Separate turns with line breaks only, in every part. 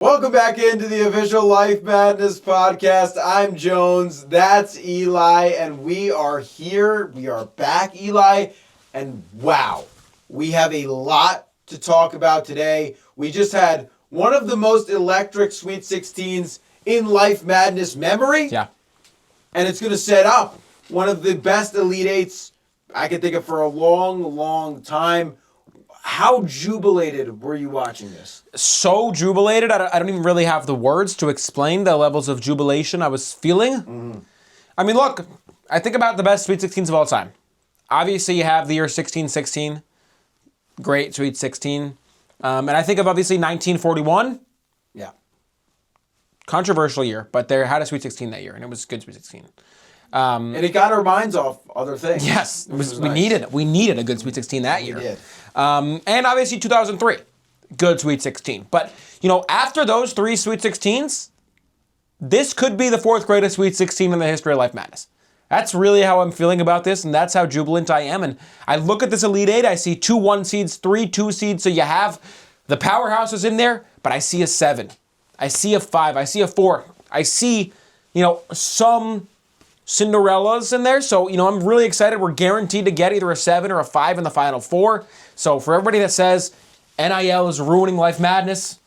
Welcome back into the official Life Madness podcast. I'm Jones, that's Eli, and we are here. We are back, Eli, and wow, we have a lot to talk about today. We just had one of the most electric Sweet 16s in Life Madness memory.
Yeah.
And it's going to set up one of the best Elite Eights I can think of for a long, long time. How jubilated were you watching this?
So jubilated. I don't even really have the words to explain the levels of jubilation I was feeling. Mm-hmm. I mean, look, I think about the best Sweet 16s of all time. Obviously, you have the year 16-16. Great Sweet 16. And I think of, obviously, 1941.
Yeah.
Controversial year, but they had a Sweet 16 that year, and it was a good Sweet 16.
And it got our minds off other things.
Yes, we
nice.
needed a good Sweet 16 that year.
We did.
And obviously 2003, good Sweet 16. But, after those three Sweet 16s, this could be the fourth greatest Sweet 16 in the history of Life Madness. That's really how I'm feeling about this, and that's how jubilant I am. And I look at this Elite Eight, I see 2 1 seeds, 3 2 seeds, so you have the powerhouses in there, but I see a 7. I see a 5. I see a 4. I see, some Cinderellas in there. So, I'm really excited. We're guaranteed to get either a 7 or a 5 in the Final Four. So for everybody that says NIL is ruining Life Madness,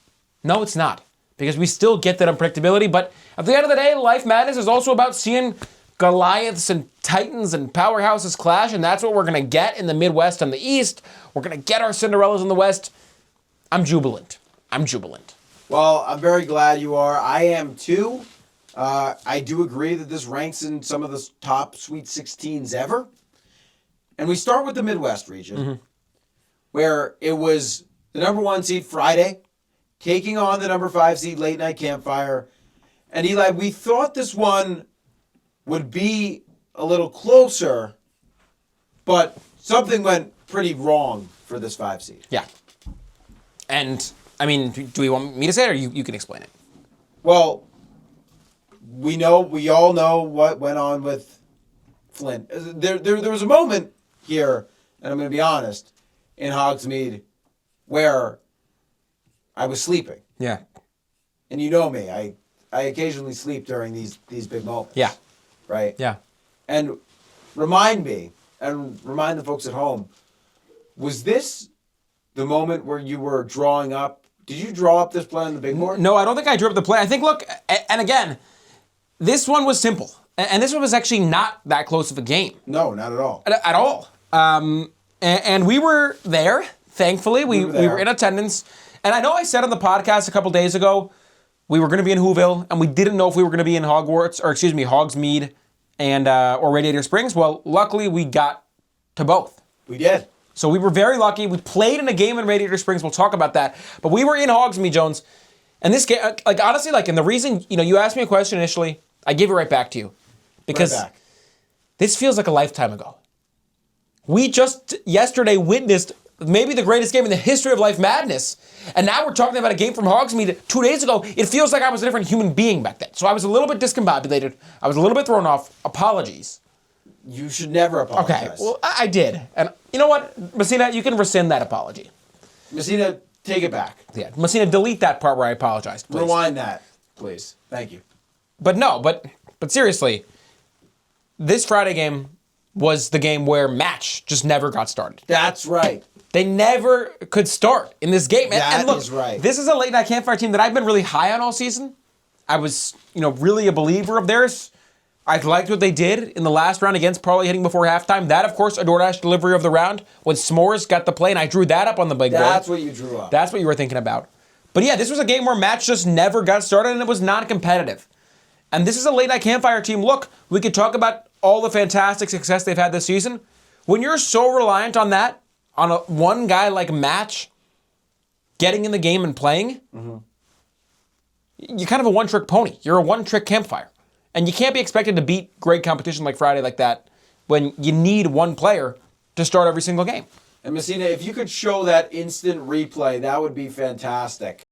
no, it's not. Because we still get that unpredictability. But at the end of the day, Life Madness is also about seeing Goliaths and Titans and powerhouses clash. And that's what we're going to get in the Midwest and the East. We're going to get our Cinderellas in the West. I'm jubilant.
Well, I'm very glad you are. I am too. I do agree that this ranks in some of the top Sweet 16s ever. And we start with the Midwest region, where it was the number 1 seed Friday, taking on the number 5 seed Late Night Campfire. And Eli, we thought this one would be a little closer, but something went pretty wrong for this 5 seed.
Yeah. And, I mean, do we want me to say it, or you can explain it?
Well, we all know what went on with Flint. There was a moment here, and I'm going to be honest, in Hogsmeade where I was sleeping.
Yeah.
And you know me, I occasionally sleep during these big moments.
Yeah.
Right?
Yeah.
And remind me, and remind the folks at home, was this the moment where you were drawing up? Did you draw up this play on the big board?
No, I don't think I drew up the play. I think, look, and again, this one was simple. And this one was actually not that close of a game.
No, not at all.
At all. And we were there, thankfully. We were in attendance. And I know I said on the podcast a couple days ago, we were going to be in Whoville, and we didn't know if we were going to be in Hogsmeade and or Radiator Springs. Well, luckily, we got to both.
We did.
So we were very lucky. We played in a game in Radiator Springs. We'll talk about that. But we were in Hogsmeade, Jones. And this game, honestly, and the reason, you asked me a question initially, I gave it right back to you. Because this feels like a lifetime ago. We just yesterday witnessed maybe the greatest game in the history of Life Madness. And now we're talking about a game from Hogsmeade 2 days ago. It feels like I was a different human being back then. So I was a little bit discombobulated. I was a little bit thrown off. Apologies.
You should never apologize.
Okay, well, I did. And you know what? Messina, you can rescind that apology.
Messina, take it back.
Yeah, Messina, delete that part where I apologized, please.
Rewind that, please. Thank you.
But no, but seriously, this Friday game was the game where match just never got started.
That's right.
They never could start in this game.
That
look,
is right.
This is a Late Night Campfire team that I've been really high on all season. I was, really a believer of theirs. I liked what they did in the last round against Parlay hitting before halftime. That, of course, a DoorDash delivery of the round when S'mores got the play, and I drew that up on the big board.
That's what you drew up.
That's what you were thinking about. But yeah, this was a game where match just never got started, and it was non-competitive. And this is a Late Night Campfire team. Look, we could talk about all the fantastic success they've had this season. When you're so reliant on that, on one guy like Match getting in the game and playing, you're kind of a one-trick pony. You're a one-trick Campfire. And you can't be expected to beat great competition like Friday like that when you need one player to start every single game.
And Messina, if you could show that instant replay, that would be fantastic.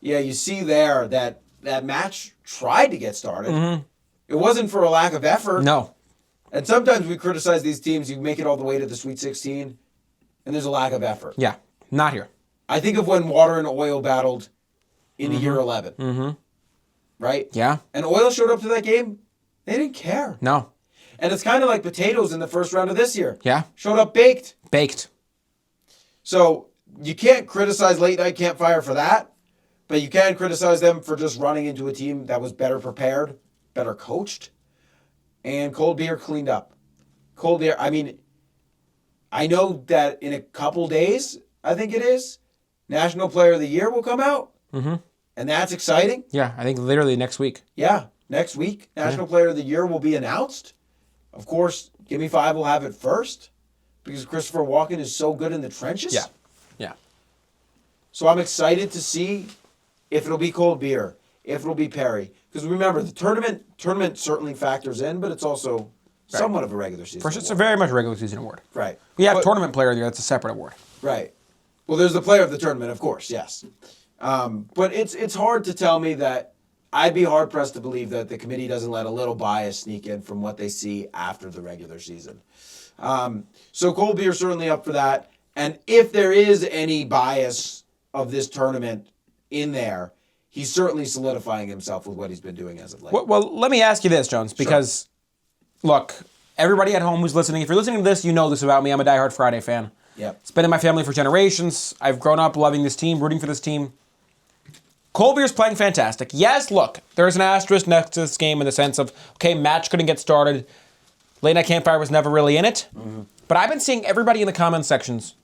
Yeah, you see there that match tried to get started. It wasn't for a lack of effort.
No.
And sometimes we criticize these teams, you make it all the way to the Sweet 16, and there's a lack of effort.
Yeah, not here.
I think of when Water and Oil battled in the year 11. Mm-hmm. Right?
Yeah.
And Oil showed up to that game, they didn't care.
No.
And it's kind of like Potatoes in the first round of this year.
Yeah.
Showed up baked.
Baked.
So you can't criticize Late Night Campfire for that, but you can criticize them for just running into a team that was better prepared, better coached, and Cold Beer cleaned up. Cold Beer, I mean, I know that in a couple days, I think it is, National Player of the Year will come out, and that's exciting.
Yeah, I think literally next week.
Yeah, next week, National Player of the Year will be announced. Of course, Gimme 5 will have it first because Christopher Walken is so good in the trenches.
Yeah. Yeah.
So I'm excited to see if it'll be Cold Beer, if it'll be Perry. Because remember, the tournament certainly factors in, but it's also somewhat of a regular season
First, it's a
award.
very much regular season award.
Right.
We have
But-
Tournament Player of the Year. That's a separate award.
Right. Well, there's the player of the tournament, of course, yes. But it's hard to tell me that I'd be hard-pressed to believe that the committee doesn't let a little bias sneak in from what they see after the regular season. So Cold Beer certainly up for that. And if there is any bias of this tournament in there, he's certainly solidifying himself with what he's been doing as of late.
Well, let me ask you this, Jones, because, look, everybody at home who's listening, if you're listening to this, you know this about me. I'm a diehard Friday fan.
Yep.
It's been in my family for generations. I've grown up loving this team, rooting for this team. Cold Beer's playing fantastic. Yes, look, there's an asterisk next to this game in the sense of, okay, match couldn't get started. Late Night Campfire was never really in it. Mm-hmm. But I've been seeing everybody in the comment sections,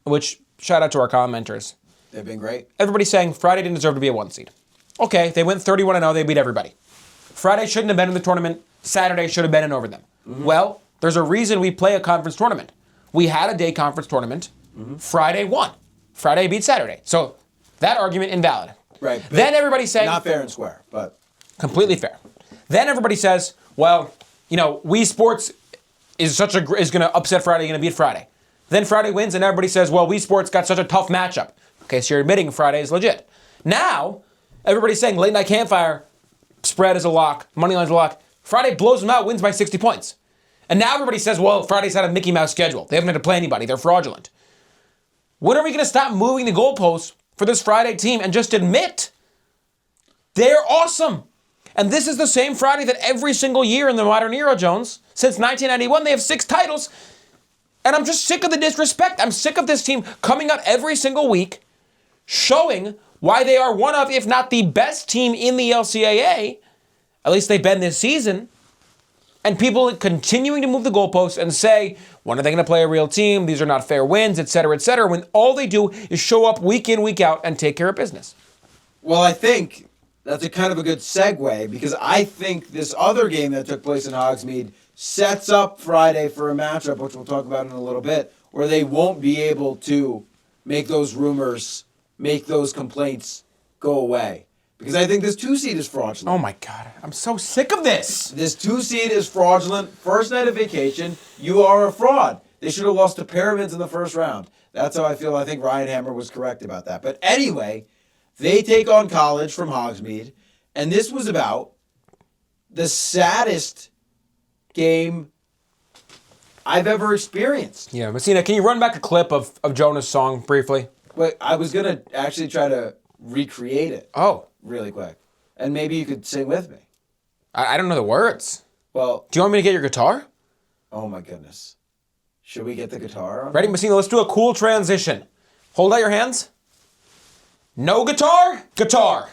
which, shout out to our commenters.
They've been great.
Everybody's saying Friday didn't deserve to be a 1 seed. Okay, they went 31-0, they beat everybody. Friday shouldn't have been in the tournament. Saturday should have been in over them. Mm-hmm. Well, there's a reason we play a conference tournament. We had a day conference tournament. Mm-hmm. Friday won. Friday beat Saturday. So that argument invalid.
Right.
Then everybody's saying...
Not fair and square, but...
Completely fair. Then everybody says, well, you know, Wii Sports is going to upset Friday, going to beat Friday. Then Friday wins, and everybody says, well, Wii Sports got such a tough matchup. Okay, so you're admitting Friday is legit. Now, everybody's saying Late Night Campfire spread is a lock, money line's a lock. Friday blows them out, wins by 60 points. And now everybody says, well, Friday's had a Mickey Mouse schedule. They haven't had to play anybody. They're fraudulent. When are we going to stop moving the goalposts for this Friday team and just admit they're awesome? And this is the same Friday that every single year in the modern era, Jones, since 1991, they have 6 titles. And I'm just sick of the disrespect. I'm sick of this team coming out every single week, showing why they are one of, if not the best team in the LCAA, at least they've been this season, and people continuing to move the goalposts and say, when are they going to play a real team? These are not fair wins, et cetera, when all they do is show up week in, week out, and take care of business.
Well, I think that's a kind of a good segue, because I think this other game that took place in Hogsmeade sets up Friday for a matchup, which we'll talk about in a little bit, where they won't be able to make those rumors, make those complaints go away. Because I think this 2 seed is fraudulent.
Oh my God, I'm so sick of this.
This 2 seed is fraudulent. First night of vacation, you are a fraud. They should have lost to Pyramids in the first round. That's how I feel. I think Ryan Hammer was correct about that. But anyway, they take on College from Hogsmeade, and this was about the saddest game I've ever experienced.
Yeah, Messina, can you run back a clip of Jonah's song briefly?
Wait, I was going to actually try to recreate it.
Oh.
Really quick. And maybe you could sing with me.
I don't know the words.
Well,
do you want me to get your guitar?
Oh my goodness. Should we get the guitar on?
Ready, Messina? Let's do a cool transition. Hold out your hands. No guitar, guitar.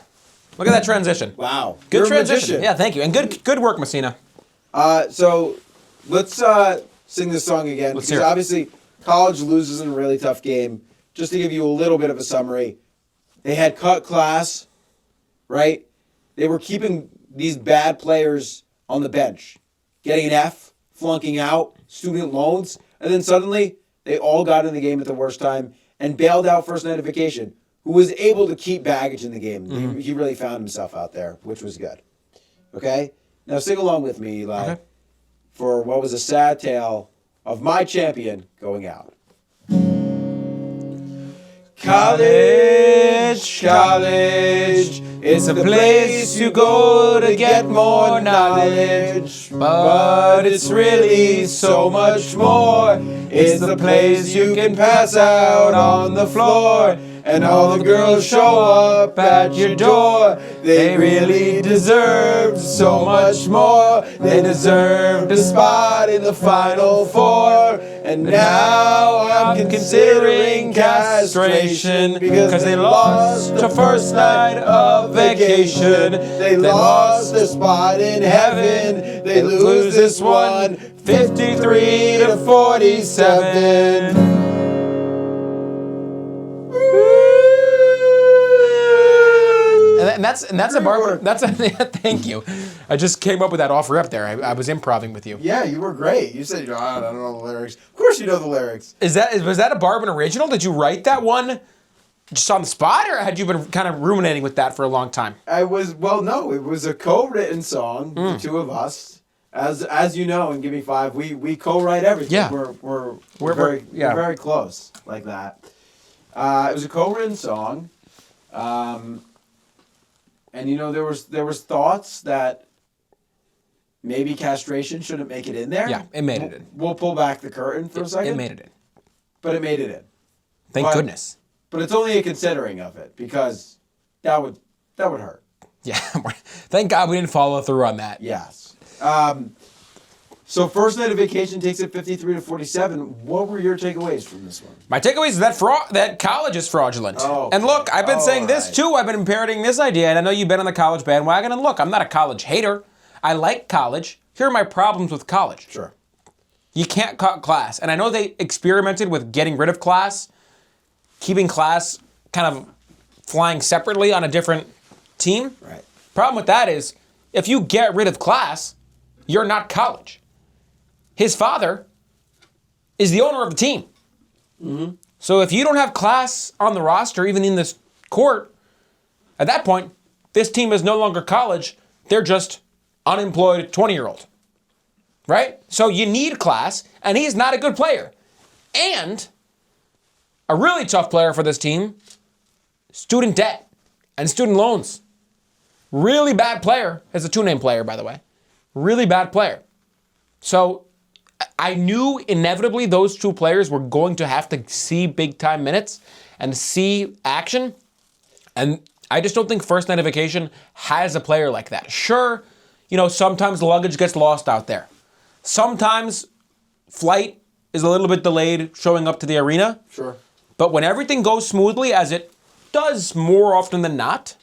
Look at that transition.
Wow.
Good
You're
transition.
A magician.
Yeah, thank you. And good work, Messina.
So let's sing this song again.
Let's
because
hear it.
obviously College loses in a really tough game. Just to give you a little bit of a summary, they had cut class, right? They were keeping these bad players on the bench, getting an F, flunking out, student loans, and then suddenly they all got in the game at the worst time and bailed out first night of vacation, who was able to keep baggage in the game. Mm-hmm. He really found himself out there, which was good. Okay? Now sing along with me, Eli, for what was a sad tale of my champion going out. College, college, it's a place you go to get more knowledge. But it's really so much more. It's the place you can pass out on the floor. And all the girls show up at your door. They really deserve so much more. They deserved a spot in the Final Four. And now I'm considering castration because they lost the first night of vacation. They lost their spot in heaven. They lose this one 53 to 47.
And that's a barber. That's a thank you. I just came up with that off rip there. I was improvising with you.
Yeah, you were great. You said, I don't know the lyrics. Of course you know the lyrics.
Was that a Barbin original? Did you write that one just on the spot, or had you been kind of ruminating with that for a long time?
No, it was a co-written song, the two of us. As you know, in Give Me Five, we co-write everything.
Yeah.
We're very close like that. It was a co-written song. And there was thoughts that maybe castration shouldn't make it in there.
Yeah, it made it in.
We'll pull back the curtain for a second.
It made it in.
But it made it in.
Thank goodness.
But it's only a considering of it because that would hurt.
Yeah. Thank God we didn't follow through on that.
Yes. So first night of vacation takes it 53 to 47. What were your takeaways from this one?
My takeaway is that that college is fraudulent.
Oh,
and look, I've been saying this
right.
too. I've been parroting this idea, and I know you've been on the college bandwagon. And look, I'm not a college hater. I like college. Here are my problems with college.
Sure.
You can't cut class. And I know they experimented with getting rid of class, keeping class kind of flying separately on a different team.
Right.
Problem with that is, if you get rid of class, you're not college. His father is the owner of the team. Mm-hmm. So if you don't have class on the roster, even in this court, at that point, this team is no longer college. They're just unemployed 20-year-old. Right? So you need class, and he's not a good player. And a really tough player for this team, student debt and student loans. Really bad player. As a two-name player, by the way. Really bad player. So I knew inevitably those two players were going to have to see big-time minutes and see action. And I just don't think First Night of Vacation has a player like that. Sure, sometimes luggage gets lost out there. Sometimes flight is a little bit delayed showing up to the arena.
Sure.
But when everything goes smoothly, as it does more often than not,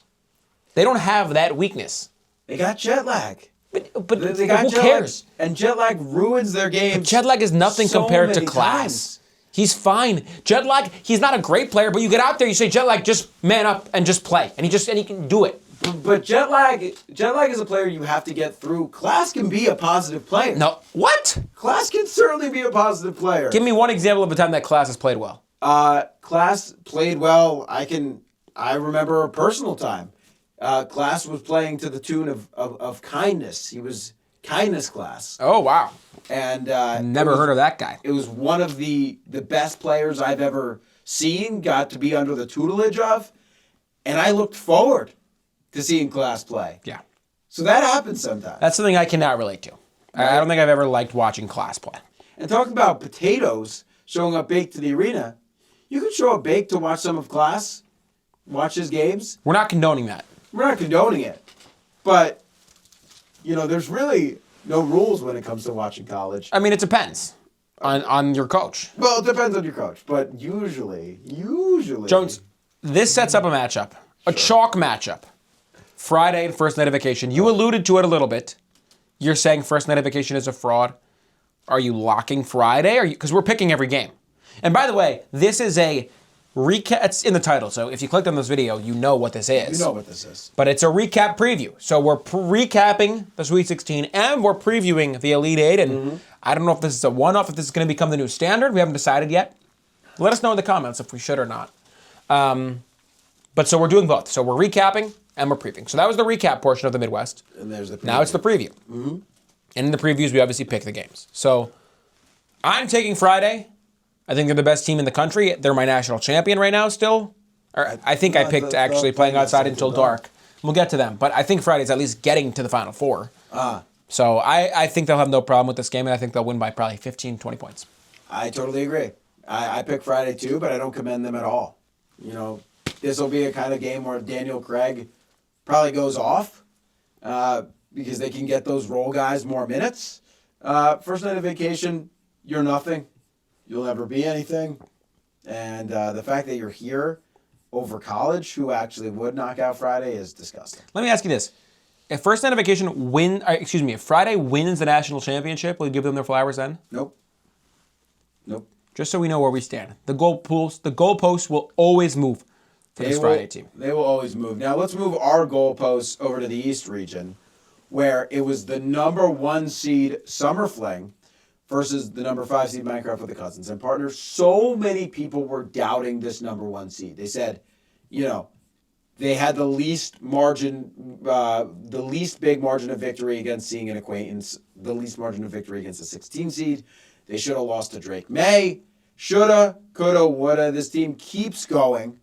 they don't have that weakness.
They got jet lag.
But
They got
who
jet
cares?
lag, and jet lag ruins their game.
Jet lag is nothing
so
compared to
many
class.
times.
He's fine. Jet lag, he's not a great player, but you get out there, you say, Jet lag, just man up and just play. And he can do it.
But jet lag is a player you have to get through. Class can be a positive player.
No, what?
Class can certainly be a positive player.
Give me one example of a time that class has played well.
Class played well. I remember a personal time. Class was playing to the tune of Kindness. He was Kindness Class.
Oh, wow.
And
Never heard of that guy.
It was one of the best players I've ever seen, got to be under the tutelage of, and I looked forward to seeing Class play.
Yeah.
So that happens sometimes.
That's something I cannot relate to. I don't think I've ever liked watching class play.
And talking about potatoes showing up baked to the arena, you could show up baked to watch some of Class, watch his games.
We're not condoning that.
We're not condoning it. But, there's really no rules when it comes to watching college.
I mean, it depends on your coach.
Well, it depends on your coach. But usually.
Jones, this sets up a matchup. A chalk matchup. Friday and First Night of Vacation. You alluded to it a little bit. You're saying First Night of Vacation is a fraud. Are you locking Friday? Because we're picking every game. And by the way, this is a recap. It's in the title, so if you clicked on this video, you know what this is.
You know what this is.
But it's a recap preview. So we're recapping the Sweet 16, and we're previewing the Elite Eight. And I don't know if this is a one-off, if this is going to become the new standard. We haven't decided yet. Let us know in the comments if we should or not. But so we're doing both. So we're recapping and we're previewing. So that was the recap portion of the Midwest.
And there's the preview.
Now it's the preview. And in the previews, we obviously pick the games. So I'm taking Friday. I think they're the best team in the country. They're my national champion right now still. Or I think I picked actually playing outside until dark. We'll get to them. But I think Friday's at least getting to the Final Four. So I think they'll have no problem with this game, and I think they'll win by probably 15, 20 points.
I totally agree. I pick Friday too, but I don't commend them at all. You know, this will be a kind of game where Daniel Craig probably goes off because they can get those role guys more minutes. First night of vacation, you're nothing. You'll never be anything. And the fact that you're here over college, who actually would knock out Friday, is disgusting.
Let me ask you this. If first night of vacation if Friday wins the national championship, will you give them their flowers then?
Nope.
Just so we know where we stand. The goalposts will always move for this Friday team.
They will always move. Now let's move our goalposts over to the East region, where it was the number 1 seed Summer Fling versus the number 5 seed Minecraft with the Cousins and Partners. So many people were doubting this number 1 seed. They said, they had the least big margin of victory against seeing an acquaintance, the least margin of victory against a 16 seed. They should have lost to Drake May. Shoulda, coulda, woulda. This team keeps going.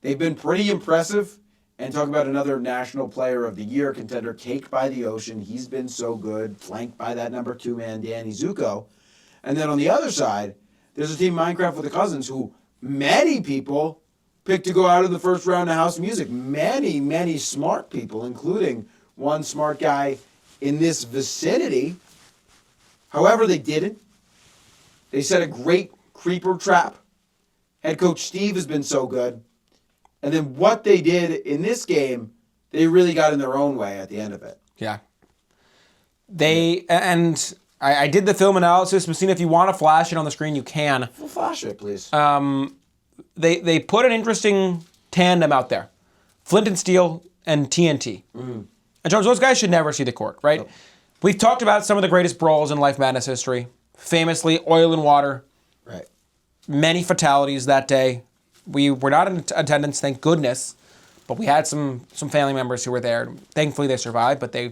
They've been pretty impressive. And talk about another National Player of the Year contender, Cake by the Ocean. He's been so good, flanked by that number 2 man, Danny Zuko. And then on the other side, there's a team, Minecraft with the Cousins, who many people picked to go out of the first round of House Music. Many, many smart people, including one smart guy in this vicinity. However, they didn't. They set a great creeper trap. Head coach Steve has been so good. And then what they did in this game, they really got in their own way at the end of it.
Yeah. I did the film analysis. Messina, if you want to flash it on the screen, you can.
Well, flash it, please.
They put an interesting tandem out there. Flint and Steel and TNT. Mm-hmm. And Jones, those guys should never see the court, right? Nope. We've talked about some of the greatest brawls in Life Madness history. Famously, oil and water.
Right. Many
fatalities that day. We were not in attendance, thank goodness, but we had some family members who were there. Thankfully, they survived, but they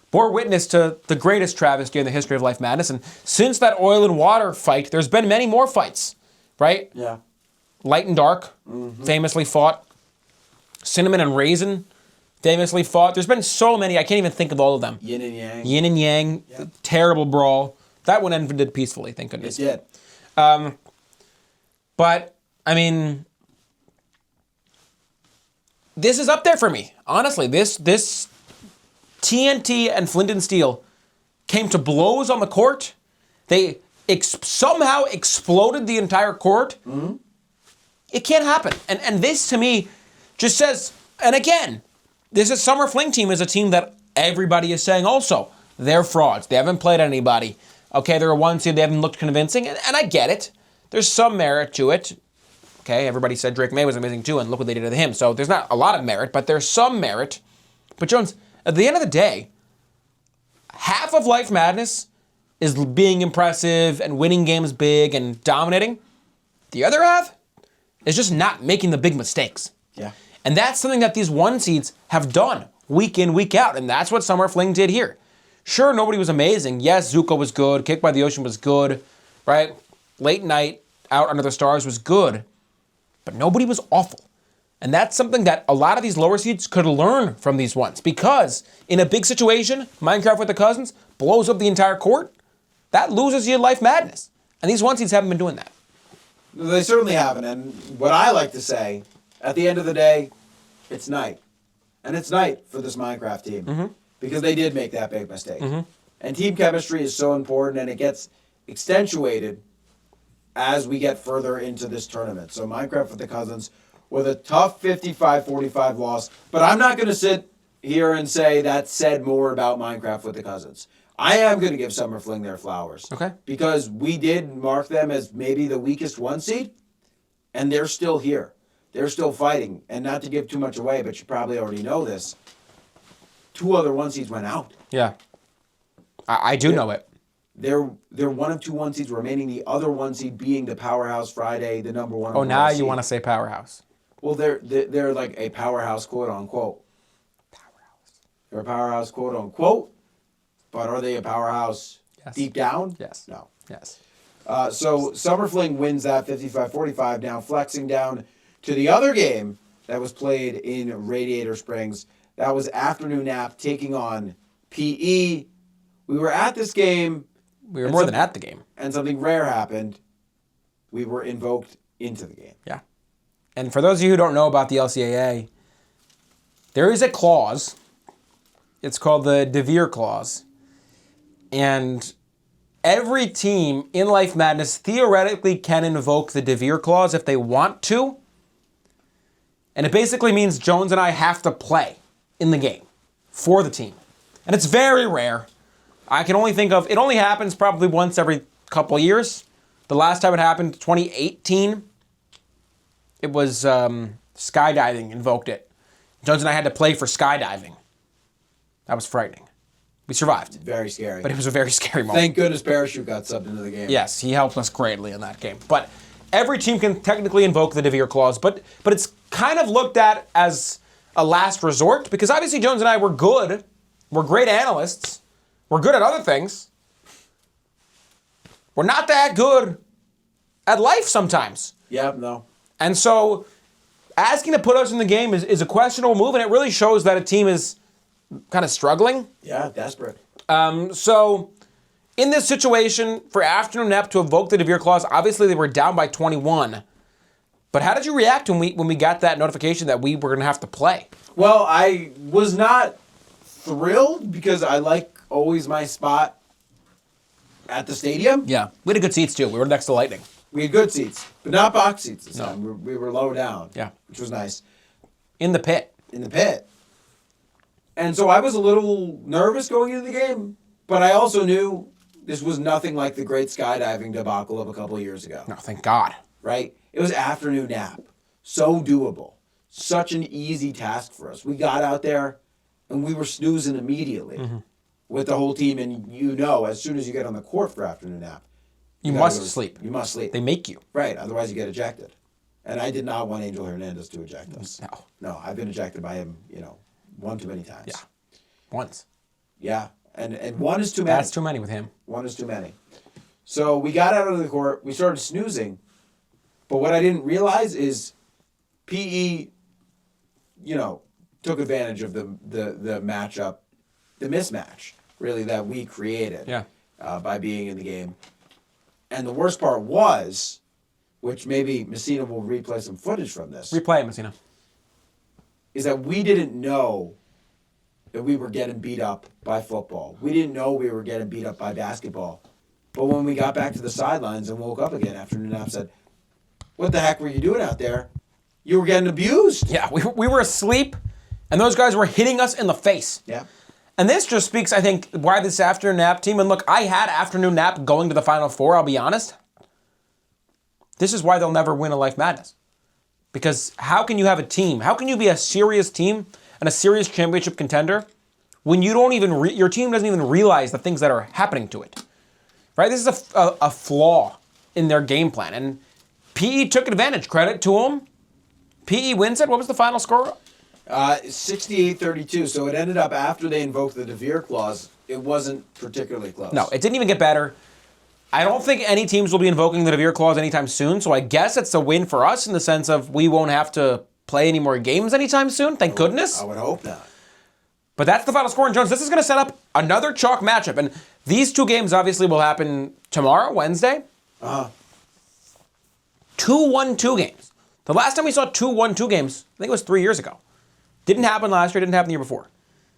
bore witness to the greatest travesty in the history of Life Madness. And since that oil and water fight, there's been many more fights, right?
Yeah.
Light and Dark, famously fought. Cinnamon and Raisin, famously fought. There's been so many, I can't even think of all of them.
Yin and Yang.
Yin and Yang, yep. Terrible brawl. That one ended peacefully, thank goodness.
It did.
But, I mean, this is up there for me. Honestly, this TNT and Flint and Steel came to blows on the court. They somehow exploded the entire court. Mm-hmm. It can't happen. And this, to me, just says, and again, this is Summer Fling team is a team that everybody is saying also, they're frauds. They haven't played anybody. Okay, they're a 1 seed. They haven't looked convincing. And I get it. There's some merit to it. Okay, everybody said Drake May was amazing too, and look what they did to him. So there's not a lot of merit, but there's some merit. But Jones, at the end of the day, half of Life Madness is being impressive and winning games big and dominating. The other half is just not making the big mistakes.
Yeah.
And that's something that these 1 seeds have done week in, week out. And that's what Summer Fling did here. Sure, nobody was amazing. Yes, Zuko was good. Kick by the Ocean was good, right? Late Night, Out Under the Stars was good. But nobody was awful. And that's something that a lot of these lower seeds could learn from these ones. Because in a big situation, Minecraft with the Cousins blows up the entire court. That loses you Life Madness. And these 1 seeds haven't been doing that.
They certainly haven't. And what I like to say, at the end of the day, it's night. And it's night for this Minecraft team. Mm-hmm. Because they did make that big mistake. Mm-hmm. And team chemistry is so important, and it gets accentuated as we get further into this tournament. So Minecraft with the Cousins with a tough 55-45 loss. But I'm not going to sit here and say that said more about Minecraft with the Cousins. I am going to give Summer Fling their flowers.
Okay.
Because we did mark them as maybe the weakest 1 seed, and they're still here. They're still fighting. And not to give too much away, but you probably already know this, 2 other 1 seeds went out.
Yeah. I do know it.
They're one of 2 1 seeds remaining, the other 1 seed being the Powerhouse Friday, the number 1.
Oh, now you want to say powerhouse.
Well, they're like a powerhouse, quote unquote.
Powerhouse.
They're a powerhouse, quote unquote. But are they a powerhouse
yes.
deep down?
Yes.
No.
Yes.
So Summer Fling wins that 55-45. Now flexing down to the other game that was played in Radiator Springs. That was Afternoon Nap taking on P.E. We were at this game.
We were more than at the game.
And something rare happened. We were invoked into the game.
Yeah. And for those of you who don't know about the LCAA, there is a clause. It's called the DeVere clause. And every team in Life Madness theoretically can invoke the DeVere clause if they want to. And it basically means Jones and I have to play in the game for the team. And it's very rare. I can only think of, it only happens probably once every couple years. The last time it happened, 2018, it was skydiving invoked it. Jones and I had to play for skydiving. That was frightening. We survived.
Very scary.
But it was a very scary moment.
Thank goodness Parachute got subbed into the game.
Yes, he helped us greatly in that game. But every team can technically invoke the DeVere clause, but it's kind of looked at as a last resort because obviously Jones and I were good. We're great analysts. We're good at other things. We're not that good at life sometimes.
Yep, no.
And so asking to put us in the game is a questionable move, and it really shows that a team is kind of struggling.
Yeah, desperate.
So in this situation, for Afternoon Nap to evoke the DeVere clause, obviously they were down by 21. But how did you react when we got that notification that we were going to have to play?
Well, I was not thrilled because I like always my spot at the stadium.
Yeah. We had good seats, too. We were next to Lightning.
We had good seats, but not box seats this time. We were low down,
Yeah.
which was nice.
In the pit.
In the pit. And so I was a little nervous going into the game, but I also knew this was nothing like the great skydiving debacle of a couple of years ago.
No, thank God.
Right? It was Afternoon Nap. So doable. Such an easy task for us. We got out there and we were snoozing immediately with the whole team. And you know, as soon as you get on the court for Afternoon Nap,
You must sleep.
You must sleep.
They make you.
Right. Otherwise you get ejected. And I did not want Angel Hernandez to eject us.
No.
No, I've been ejected by him, one too many times.
Yeah. Once.
Yeah. And one is too many.
That's too many with him.
One is too many. So we got out of the court. We started snoozing. But what I didn't realize is P.E., took advantage of the matchup, the mismatch, really, that we created by being in the game. And the worst part was, which maybe Messina will replay some footage from this,
Replay it, Messina.
is that we didn't know that we were getting beat up by football. We didn't know we were getting beat up by basketball. But when we got back to the sidelines and woke up again after Nap said, "What the heck were you doing out there? You were getting abused."
Yeah, we were asleep, and those guys were hitting us in the face.
Yeah.
And this just speaks, I think, why this Afternoon Nap team, and look, I had Afternoon Nap going to the Final Four, I'll be honest. This is why they'll never win a Life Madness. Because how can you have a team, how can you be a serious team and a serious championship contender when you don't even, your team doesn't even realize the things that are happening to it? Right? This is a flaw in their game plan. And P.E. took advantage. Credit to him. P.E. wins it. What was the final score?
68-32. So it ended up after they invoked the DeVere clause, it wasn't particularly close.
No, it didn't even get better. I don't think any teams will be invoking the DeVere clause anytime soon, so I guess it's a win for us in the sense of we won't have to play any more games anytime soon. Thank goodness.
I would hope not.
But that's the final score. And Jones, this is going to set up another chalk matchup. And these two games obviously will happen tomorrow, Wednesday. 2-1-2 games. The last time we saw 2-1-2 games, I think it was 3 years ago. Didn't happen last year, didn't happen the year before.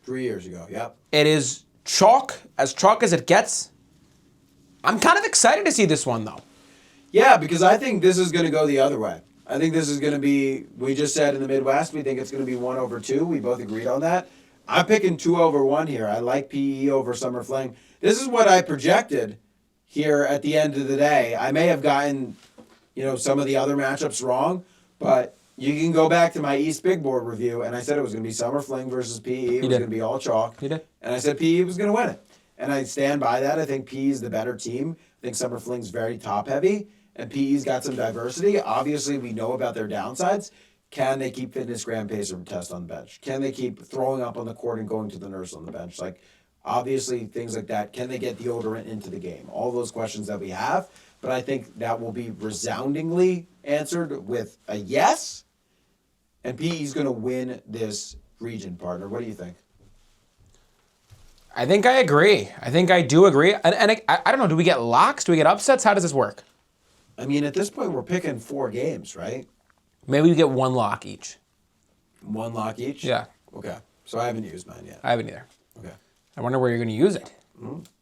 3 years ago, yep.
It is chalk as it gets. I'm kind of excited to see this one, though.
Yeah, because I think this is going to go the other way. I think this is going to be, we just said in the Midwest, we think it's going to be 1-2. We both agreed on that. I'm picking 2-1 here. I like P.E. over Summer Fling. This is what I projected here at the end of the day. I may have gotten, some of the other matchups wrong, but you can go back to my East Big Board review, and I said it was going to be Summer Fling versus P.E. It was going to be all chalk.
You did.
And I said P.E. was going to win it. And I stand by that. I think P.E. is the better team. I think Summer Fling's very top-heavy, and P.E.'s got some diversity. Obviously, we know about their downsides. Can they keep fitness gram pacer test on the bench? Can they keep throwing up on the court and going to the nurse on the bench? Obviously, things like that. Can they get deodorant into the game? All those questions that we have. but I think that will be resoundingly answered with a yes. And PE's going to win this region, partner. What do you think?
I think I agree. I think I do agree. And I don't know, do we get locks? Do we get upsets? How does this work?
I mean, at this point, we're picking 4 games, right?
Maybe we get 1 lock each.
1 lock each?
Yeah.
Okay. So I haven't used mine yet.
I haven't either.
Okay.
I wonder where you're going to use it.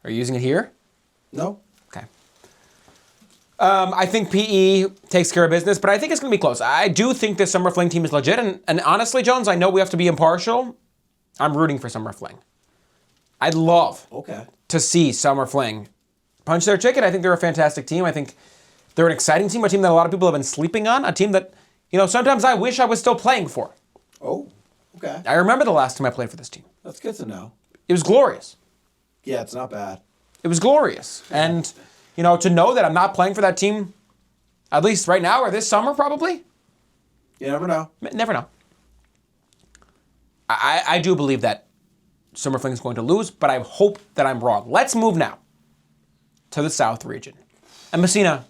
Are you using it here?
No.
Okay. I think PE takes care of business, but I think it's going to be close. I do think this Summer Fling team is legit. And honestly, Jones, I know we have to be impartial. I'm rooting for Summer Fling. I'd love to see Summer Fling punch their ticket. I think they're a fantastic team. I think they're an exciting team, a team that a lot of people have been sleeping on, a team that, sometimes I wish I was still playing for.
Oh, okay.
I remember the last time I played for this team.
That's good to know.
It was glorious.
Yeah, it's not bad.
It was glorious. And, to know that I'm not playing for that team, at least right now or this summer probably.
You never know.
Never know. I do believe that Summer Fling is going to lose, but I hope that I'm wrong. Let's move now to the South region. And Messina,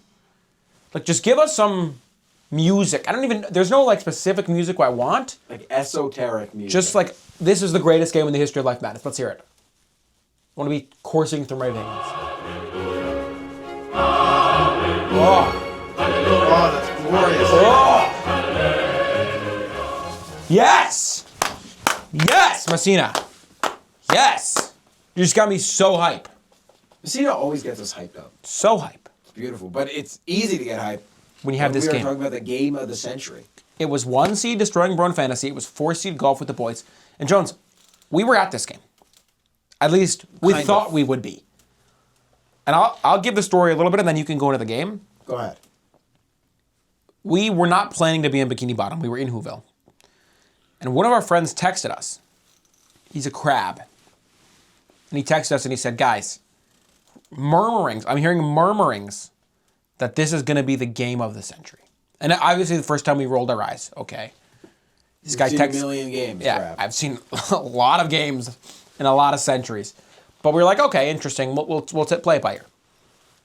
just give us some music. There's no specific music I want.
Like esoteric music.
Just this is the greatest game in the history of Life Madness. Let's hear it. I want to be coursing through my veins.
Oh, that's glorious.
Oh. Yes! Yes, Messina. Yes! You just got me so hype.
Messina always gets us hyped up.
So hype.
It's beautiful, but it's easy to get hyped
when you have this
game.
game.
We are talking about the game of the century.
It was 1 seed destroying Bruin Fantasy. It was 4 seed golf with the boys. And Jones, we were at this game. At least we thought we would be. And I'll give the story a little bit, and then you can go into the game.
Go ahead.
We were not planning to be in Bikini Bottom. We were in Whoville. And one of our friends texted us. He's a crab. And he texted us and he said, guys, murmurings. I'm hearing murmurings that this is going to be the game of the century. And obviously the first time we rolled our eyes. Okay. This guy texted.
A million games,
yeah,
crab.
I've seen a lot of games in a lot of centuries. But we were like, okay, interesting. We'll play it by ear.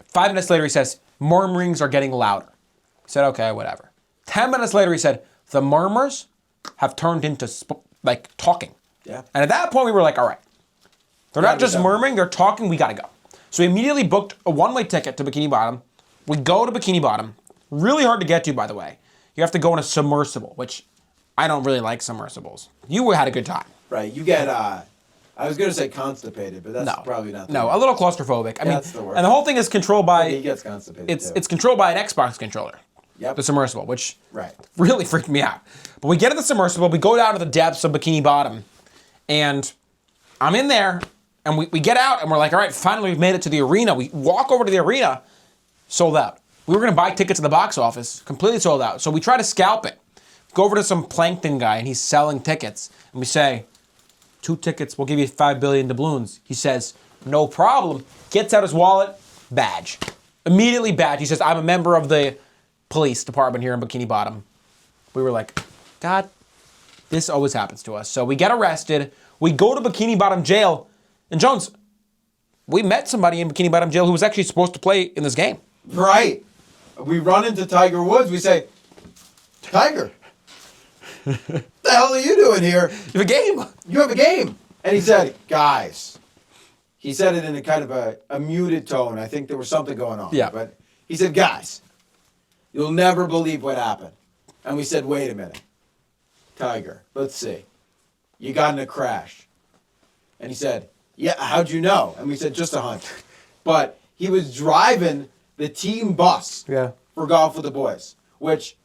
5 minutes later, he says, murmurings are getting louder. We said, okay, whatever. 10 minutes later, he said, the murmurs have turned into talking.
Yeah.
And at that point, we were like, all right. They're not just murmuring, they're talking, we gotta go. So we immediately booked a 1-way ticket to Bikini Bottom. We go to Bikini Bottom. Really hard to get to, by the way. You have to go in a submersible, which I don't really like submersibles. You had a good time.
Right. You get, I was going to say constipated, but that's probably not the
No, a little claustrophobic. I mean,
that's the word.
And the whole thing is controlled by...
He gets constipated,
It's controlled by an Xbox controller.
Yep.
The submersible, which really freaked me out. But we get in the submersible, we go down to the depths of Bikini Bottom, and I'm in there, and we get out, and we're like, all right, finally we've made it to the arena. We walk over to the arena, sold out. We were going to buy tickets at the box office, completely sold out. So we try to scalp it. Go over to some plankton guy, and he's selling tickets. And we say, 2 tickets, we'll give you 5 billion doubloons. He says, no problem. Gets out his wallet, badge. Immediately badge. He says, I'm a member of the police department here in Bikini Bottom. We were like, God, this always happens to us. So we get arrested. We go to Bikini Bottom jail. And Jones, we met somebody in Bikini Bottom jail who was actually supposed to play in this game.
Right. We run into Tiger Woods. We say, Tiger, what the hell are you doing here?
You have a game.
You have a game. And he said, guys. He said it in a kind of a muted tone. I think there was something going on.
Yeah.
But he said, guys, you'll never believe what happened. And we said, wait a minute. Tiger, let's see. You got in a crash. And he said, yeah, how'd you know? And we said, just a hunch. But he was driving the team bus for Golf with the Boys, which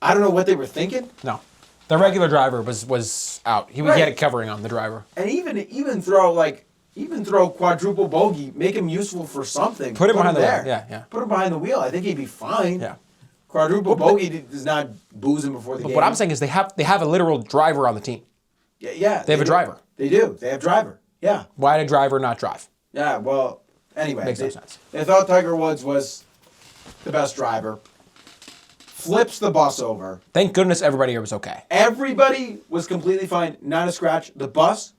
I don't know what they were thinking.
No. The regular driver was out. He had a covering on, the driver.
And even throw quadruple bogey, make him useful for something.
Put him behind the wheel. Yeah.
Put him behind the wheel. I think he'd be fine.
Yeah.
Quadruple bogey does not booze him before the game.
But what I'm saying is they have a literal driver on the team.
Yeah.
They have a driver.
They do. They have driver. Yeah.
Why did driver not drive?
Yeah, well, anyway.
Makes no sense.
They thought Tiger Woods was the best driver. Flips the bus over.
Thank goodness everybody here was okay.
Everybody was completely fine. Not a scratch. The bus,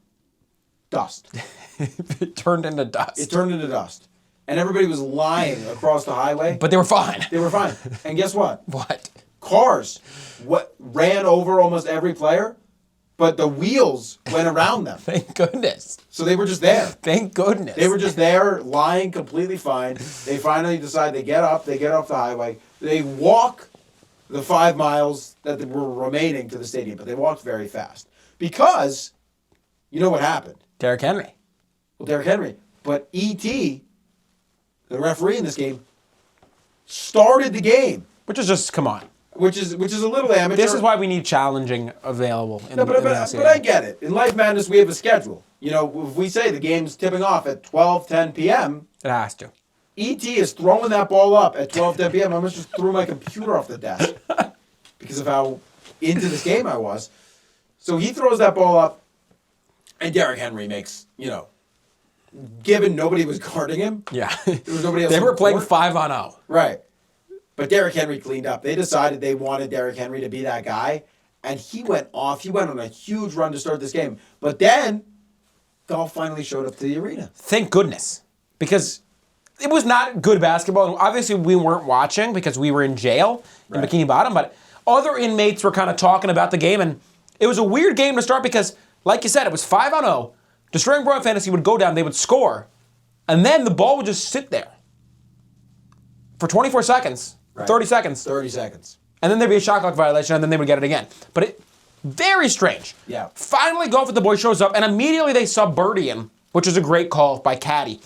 dust.
It turned into dust.
It turned into dust. and everybody was lying across the highway.
But they were fine.
They were fine. And guess what?
What?
Cars ran over almost every player, but the wheels went around them.
Thank goodness.
So they were just there.
Thank goodness.
They were just there, lying completely fine. They finally decide they get off the highway. They walk the 5 miles that were remaining to the stadium, but they walked very fast. Because, you know what happened?
Derrick Henry.
Well, Derrick Henry. But E.T., the referee in this game, started the game.
Which is just, come on.
Which is a little amateur.
This is why we need challenging available in the
But
NCAA.
I get it. In Life Madness, we have a schedule. You know, if we say the game's tipping off at 12:10 p.m.,
It has to.
E.T. is throwing that ball up at 12:10 p.m. I almost just threw my computer off the desk because of how into this game I was. So he throws that ball up, and Derrick Henry makes, given nobody was guarding him.
Yeah.
There was nobody else.
They
on
were
the
playing
court.
5-on-0.
Right. But Derrick Henry cleaned up. They decided they wanted Derrick Henry to be that guy, and he went off. He went on a huge run to start this game. But then, golf finally showed up to the arena.
Thank goodness. Because it was not good basketball. And obviously, we weren't watching because we were in jail in
Right.
Bikini Bottom. But other inmates were kind of talking about the game. And it was a weird game to start because, like you said, it was 5-on-0. Destroying Broad Fantasy would go down. They would score. And then the ball would just sit there for 24 seconds,
Right.
30 seconds.
30 seconds.
And then there'd be a shot clock violation, and then they would get it again. But very strange.
Yeah.
Finally, Golf with the Boys shows up, and immediately they sub Birdie him, which is a great call by Caddy.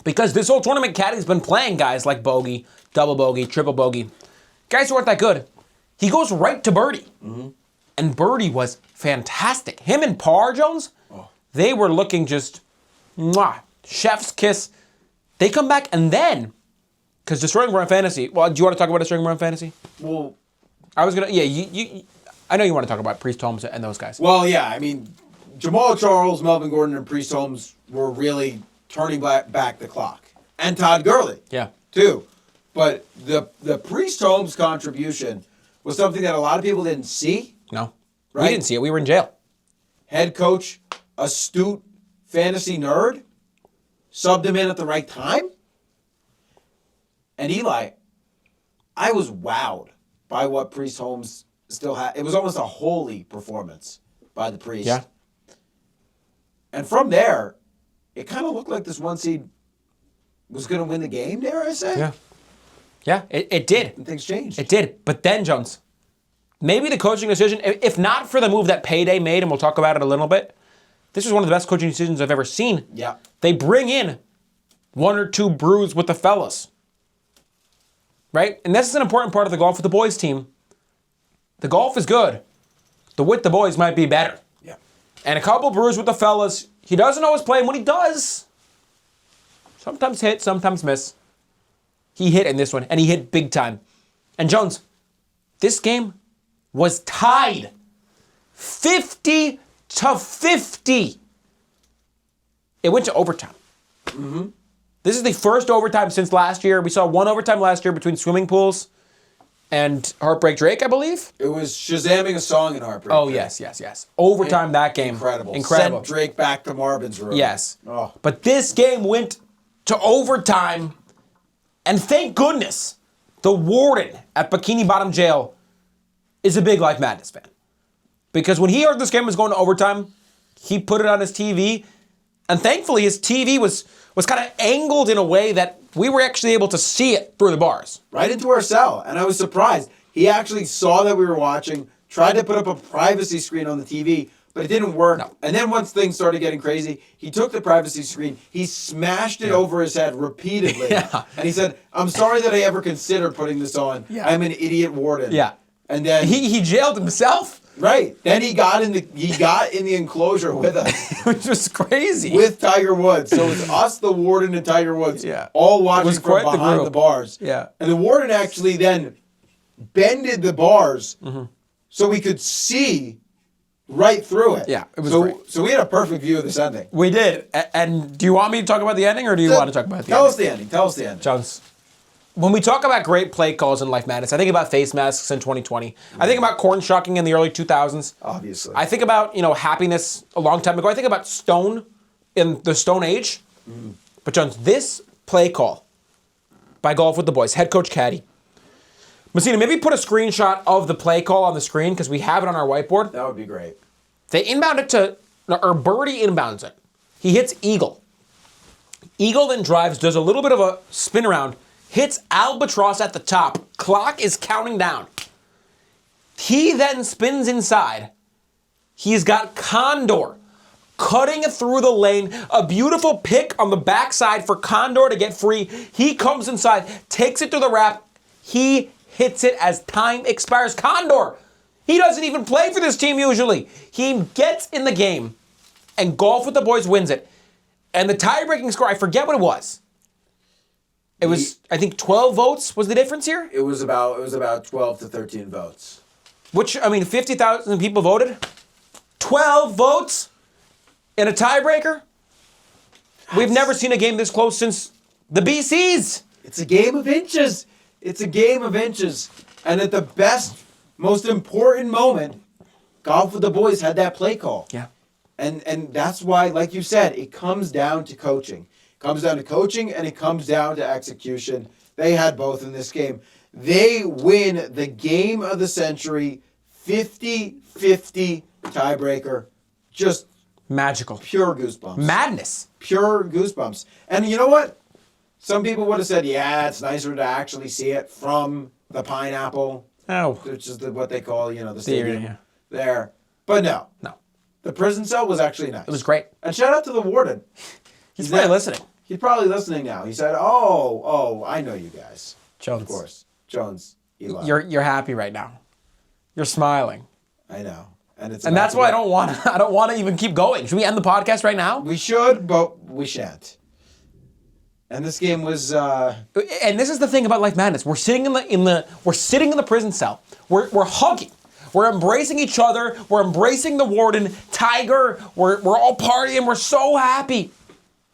Because this whole tournament, Caddy's been playing guys like Bogey, double bogey, triple bogey. Guys who aren't that good. He goes right to Birdie. Mm-hmm. And Birdie was fantastic. Him and Parr Jones, they were looking just, mwah, chef's kiss. They come back, and then, because Destroying Broad Fantasy, well, do you want to talk about Destroying Broad Fantasy?
Well,
I was gonna, yeah. I know you want to talk about Priest Holmes and those guys.
Well, yeah. I mean, Jamal Charles, Melvin Gordon, and Priest Holmes were really turning back the clock, and Todd Gurley,
Yeah.
too. But the Priest Holmes contribution was something that a lot of people didn't see.
No,
Right?
we didn't see it. We were in jail.
Head coach, astute fantasy nerd, subbed him in at the right time. And Eli, I was wowed by what Priest Holmes still had. It was almost a holy performance by the Priest.
Yeah.
And from there, it kind of looked like this one seed was going to win the game, dare I say?
Yeah. Yeah, it did.
And things changed.
It did. But then, Jones, maybe the coaching decision, if not for the move that Payday made, and we'll talk about it a little bit, this is one of the best coaching decisions I've ever seen.
Yeah.
They bring in 1 or 2 brews with the fellas. Right? And this is an important part of the Golf with the Boys team. The golf is good. The with the boys might be better.
Yeah.
And a couple brews with the fellas. He doesn't always play, and when he does, sometimes hit, sometimes miss. He hit in this one, and he hit big time. And Jones, this game was tied 50-50. It went to overtime. Mm-hmm. This is the first overtime since last year. We saw one overtime last year between Swimming Pools and Heartbreak Drake, I believe.
It was Shazamming a song in Heartbreak.
Oh,
Drake.
yes. Overtime that game.
Incredible.
Incredible.
Sent Drake back to Marvin's room.
Yes.
Oh.
But this game went to overtime, and thank goodness the warden at Bikini Bottom Jail is a big Life Madness fan. Because when he heard this game was going to overtime, he put it on his TV, and thankfully his TV was kind of angled in a way that we were actually able to see it through the bars.
Right into our cell. And I was surprised. He actually saw that we were watching, tried to put up a privacy screen on the TV, but it didn't work.
No.
And then once things started getting crazy, he took the privacy screen, he smashed it over his head repeatedly.
Yeah.
And he said, I'm sorry that I ever considered putting this on.
Yeah.
I'm an idiot warden.
Yeah.
And then
He jailed himself,
right. Then he got in the enclosure with us.
which was crazy.
With Tiger Woods. So it's us, the warden, and Tiger Woods
Yeah.
all
It
watching
was
from
quite the
behind
group.
the bars.
Yeah.
And the warden actually then bended the bars
Mm-hmm.
so we could see right through it.
Yeah, it was
so,
great.
So we had a perfect view of this ending.
We did. And do you want me to talk about the ending, or do you want to talk about the
Tell
ending?
us the ending. Tell us the ending.
Jones, when we talk about great play calls in Life Madness, I think about face masks in 2020. I think about corn shucking in the early 2000s.
Obviously.
I think about, happiness a long time ago. I think about Stone in the Stone Age. But Jones, this play call by Golf with the Boys, head coach Caddy. Messina, maybe put a screenshot of the play call on the screen because we have it on our whiteboard.
That would be great.
They inbound it or Birdie inbounds it. He hits Eagle. Eagle then drives, does a little bit of a spin around, hits Albatross at the top. Clock is counting down. He then spins inside. He's got Condor cutting through the lane. A beautiful pick on the backside for Condor to get free. He comes inside, takes it to the wrap. He hits it as time expires. Condor, he doesn't even play for this team usually. He gets in the game, and Golf with the Boys wins it. And the tie-breaking score, I forget what it was. It was, I think, 12 votes was the difference here?
It was about 12 to 13 votes.
Which, I mean, 50,000 people voted. 12 votes in a tiebreaker? We've never seen a game this close since the BCs.
It's a game of inches. It's a game of inches. And at the best, most important moment, Golf with the Boys had that play call.
Yeah.
And that's why, like you said, it comes down to coaching. It comes down to coaching and it comes down to execution. They had both in this game. They win the game of the century, 50-50 tiebreaker. Just
Magical.
pure goosebumps.
Madness.
Pure goosebumps. And you know what? Some people would have said, yeah, it's nicer to actually see it from the Pineapple,
Oh.
which is what they call, the stadium
yeah.
there. But no.
No.
The prison cell was actually nice.
It was great.
And shout out to the warden.
He's probably listening.
He's probably listening now. He said, oh, I know you guys.
Jones.
Of course. Jones, Eli.
You're happy right now. You're smiling.
I know. And
That's why I don't want to even keep going. Should we end the podcast right now?
We should, but we shan't. And this game was
And this is the thing about Life Madness. We're sitting in the prison cell. We're hugging. We're embracing each other. We're embracing the warden, Tiger. We're all partying. We're so happy.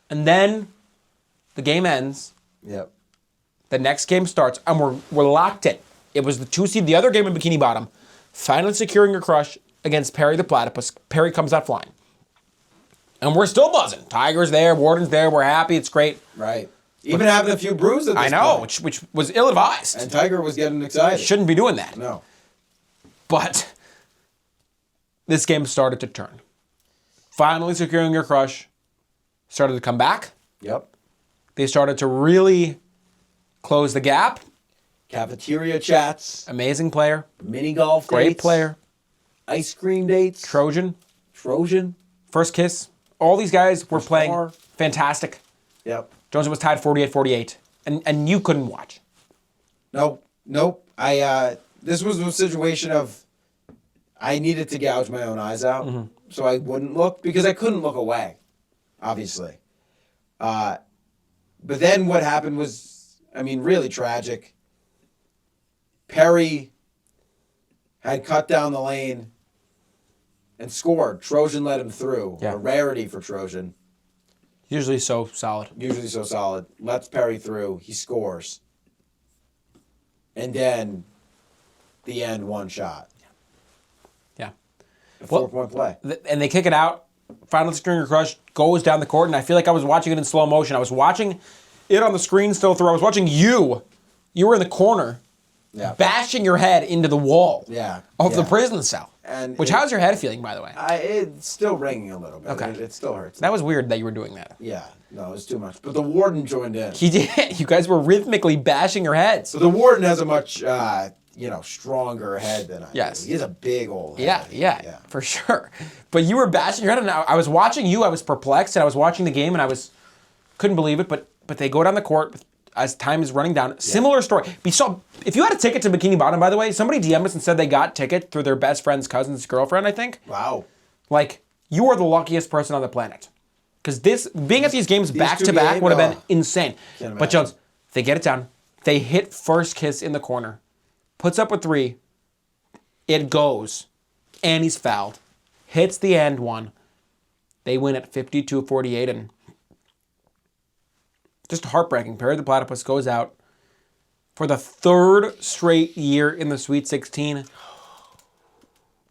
And then the game ends.
Yep.
The next game starts, and we're locked in. It was the 2 seed, the other game in Bikini Bottom, finally securing your crush against Perry the Platypus. Perry comes out flying. And we're still buzzing. Tiger's there, Warden's there, we're happy, it's great.
Right. Even having a few bruises at this
I know,
point.
which was ill-advised.
And Tiger was getting excited.
Shouldn't be doing that.
No.
But this game started to turn. Finally securing your crush started to come back.
Yep.
They started to really close the gap.
Cafeteria chats.
Amazing player.
Mini golf
Great
dates.
player.
Ice cream dates.
Trojan. First kiss. All these guys were playing
Far.
fantastic.
Yep.
Jones was tied 48-48. And you couldn't watch.
Nope. This was a situation of I needed to gouge my own eyes out so I wouldn't look because I couldn't look away, obviously. But then what happened was, really tragic. Perry had cut down the lane and scored. Trojan let him through.
Yeah.
A rarity for Trojan.
Usually so solid.
Usually so solid. Lets Perry through. He scores. And then the end, one shot.
Yeah.
A 4-point play.
And they kick it out. Final stringer crush goes down the court, and I feel like I was watching it in slow motion. I was watching it on the screen still through. I was watching you. You were in the corner, bashing your head into the wall of the prison cell. How's your head feeling, by the way?
It's still ringing a little bit.
Okay.
It still hurts.
That was weird that you were doing that.
Yeah. No, it was too much. But the warden joined in.
He did. You guys were rhythmically bashing your heads.
So the warden has a much, stronger head than I
Yes.
do. He has a big old head.
Yeah, for sure. But you were bashing your head, and I was watching you. I was perplexed, and I was watching the game, and I couldn't believe it. But they go down the court as time is running down. Similar story. If you had a ticket to Bikini Bottom, by the way, somebody DM'd us and said they got ticket through their best friend's cousin's girlfriend, I think.
Wow.
Like, you are the luckiest person on the planet. Because being at these games back to back
games,
would have been insane.
Can't
But
imagine.
Jones, they get it down. They hit first kiss in the corner. Puts up a 3. It goes. And he's fouled. Hits the end one. They win at 52-48, and just heartbreaking. Perry the Platypus goes out for the 3rd straight year in the Sweet 16.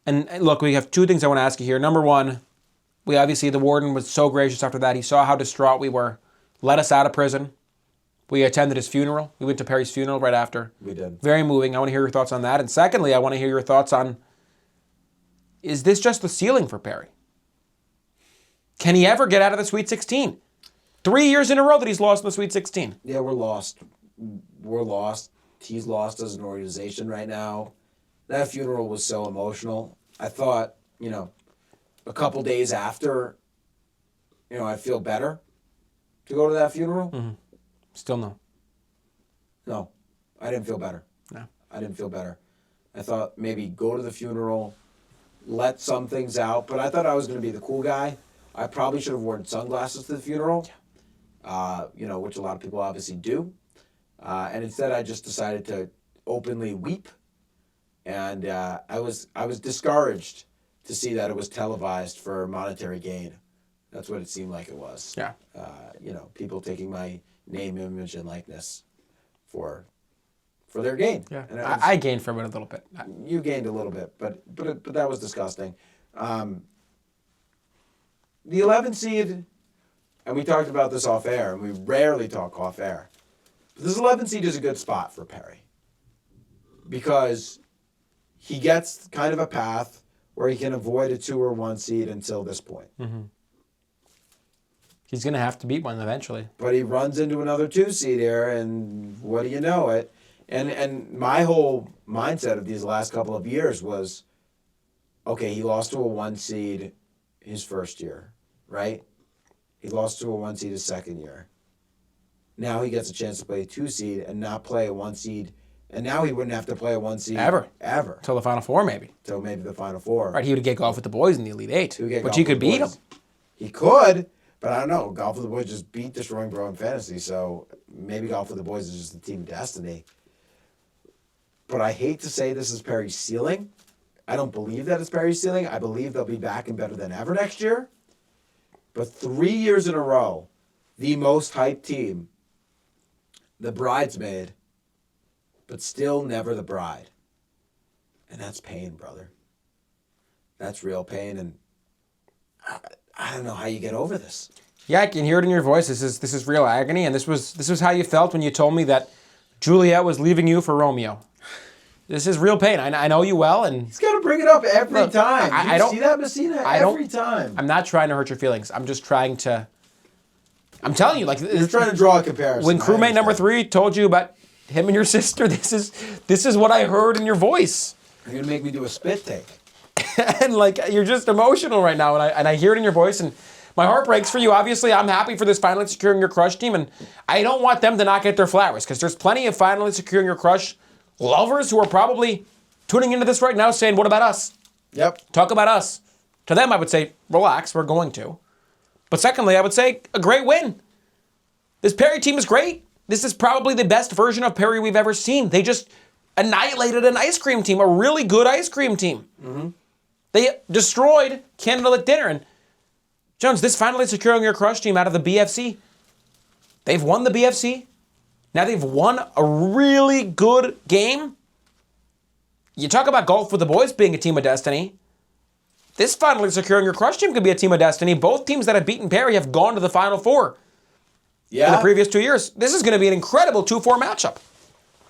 And look, we have 2 things I want to ask you here. Number 1, the warden was so gracious after that. He saw how distraught we were. Let us out of prison. We attended his funeral. We went to Perry's funeral right after.
We did.
Very moving. I want to hear your thoughts on that. And secondly, I want to hear your thoughts on, is this just the ceiling for Perry? Can he ever get out of the Sweet 16? 3 years in a row that he's lost in the Sweet 16.
Yeah, we're lost. We're lost. He's lost as an organization right now. That funeral was so emotional. I thought, a couple days after, I'd feel better to go to that funeral.
Mm-hmm. Still no.
No, I didn't feel better.
No.
I didn't feel better. I thought maybe go to the funeral, let some things out, but I thought I was going to be the cool guy. I probably should have worn sunglasses to the funeral, which a lot of people obviously do. And instead I just decided to openly weep. And I was discouraged to see that it was televised for monetary gain. That's what it seemed like it was.
Yeah.
People taking my name, image, and likeness for their gain.
Yeah.
And
I gained from it a little bit.
You gained a little bit, but that was disgusting. The 11 seed, and we talked about this off air, and we rarely talk off air. But this 11 seed is a good spot for Perry because he gets kind of a path where he can avoid a 2 or 1 seed until this point.
Mm-hmm. He's going to have to beat one eventually.
But he runs into another 2 seed here, and what do you know it? And my whole mindset of these last couple of years was, okay, he lost to a 1 seed his first year, right? He lost to a 1 seed his second year. Now he gets a chance to play a 2 seed and not play a 1 seed. And now he wouldn't have to play a 1 seed.
Ever.
Ever.
Till the Final Four, maybe.
Till maybe the Final Four.
Right, he would get golf with the boys in the Elite Eight. But he could beat him.
He could, but I don't know. Golf with the Boys just beat Destroying Bro in Fantasy, so maybe Golf with the Boys is just the team destiny. But I hate to say this is Perry's ceiling. I don't believe that it's Perry's ceiling. I believe they'll be back and better than ever next year. But 3 years in a row, the most hyped team, the bridesmaid, but still never the bride. And that's pain, brother. That's real pain, and I don't know how you get over this.
Yeah, I can hear it in your voice. This is real agony, and this was how you felt when you told me that Juliet was leaving you for Romeo. This is real pain. I know you well, and
he's got to bring it up every time.
I don't
see that, Messina? Every time.
I'm not trying to hurt your feelings. I'm just trying to. I'm telling you, like
you're trying to draw a comparison.
When crewmate number 3 told you about him and your sister, this is what I heard in your voice.
You're gonna make me do a spit take.
And like you're just emotional right now, and I hear it in your voice, and my heart breaks for you. Obviously, I'm happy for this finally securing your crush team, and I don't want them to not get their flowers because there's plenty of finally securing your crush lovers who are probably tuning into this right now saying, "What about us?
Yep.
Talk about us." To them, I would say, "Relax, we're going to." But secondly, I would say a great win. This Perry team is great. This is probably the best version of Perry we've ever seen. They just annihilated an ice cream team, a really good ice cream team. Mm-hmm. They destroyed Candlelit Dinner. And Jones, this finally securing your crush team out of the BFC. They've won the BFC. Now they've won a really good game. You talk about Golf with the Boys being a team of destiny. This finally securing your crush team could be a team of destiny. Both teams that have beaten Perry have gone to the Final Four.
Yeah.
In the previous 2 years. This is going to be an incredible 2-4 matchup.